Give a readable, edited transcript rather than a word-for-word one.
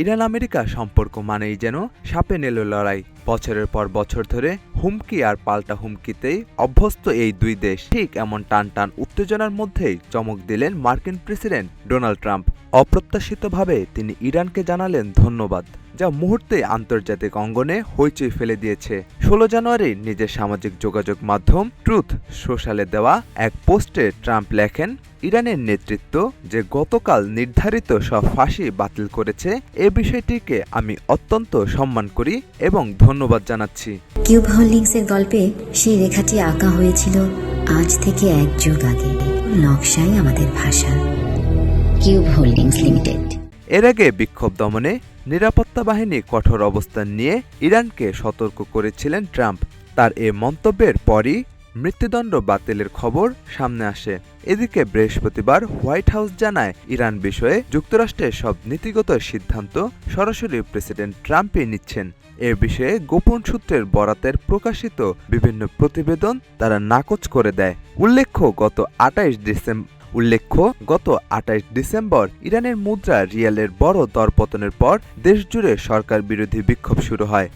Iran America সম্পর্ক মানেই যেন সাপে নেলো লড়াই। বছরের পর বছর ধরে হুমকি আর পাল্টা হুমকিতেই অভ্যস্ত এই দুই দেশ। ঠিক এমন টান টান উত্তেজনার মধ্যেই চমক দিলেন মার্কিন প্রেসিডেন্ট ডোনাল্ড ট্রাম্প। অপ্রত্যাশিতভাবে তিনি ইরানকে জানালেন ধন্যবাদ, যা মুহূর্তে আন্তর্জাতিক অঙ্গনে হইচই ফেলে দিয়েছে। 16 জানুয়ারি নিজের সামাজিক যোগাযোগ মাধ্যম ট্রুথ সোশ্যালে দেওয়া এক পোস্টে ট্রাম্প লেখেন, ইরানের নেতৃত্ব যে গতকাল নির্ধারিত সব ফাঁসি বাতিল করেছে, এ বিষয়টিকে আমি অত্যন্ত সম্মান করি এবং ধন্যবাদ জানাচ্ছি। কিউব হোল্ডিংসের গল্পে সেই রেখাটি আঁকা হয়েছিল আজ থেকে 1 যুগ আগে। নকশাই আমাদের ভাষা। Cube holdings limited. এর আগে বিক্ষোভ দমনে নিরাপত্তা বাহিনী কঠোর অবস্থান নিয়ে ইরানকে সতর্ক করেছিলেন ট্রাম্প। তার এ মন্তব্যের পরই মৃত্যুদণ্ড বাতিলের খবর সামনে আসে। এদিকে বৃহস্পতিবার হোয়াইট হাউস জানায়, ইরান বিষয়ে যুক্তরাষ্ট্রের সব নীতিগত সিদ্ধান্ত সরাসরি প্রেসিডেন্ট ট্রাম্পই নিচ্ছেন। এ বিষয়ে গোপন সূত্রের বরাতের প্রকাশিত বিভিন্ন প্রতিবেদন তারা নাকচ করে দেয়। উল্লেখ্য গত 28 ডিসেম্বর ইরানের মুদ্রা রিয়ালের বড় দরপতনের পর দেশজুড়ে সরকার বিরোধী বিক্ষোভ শুরু হয়।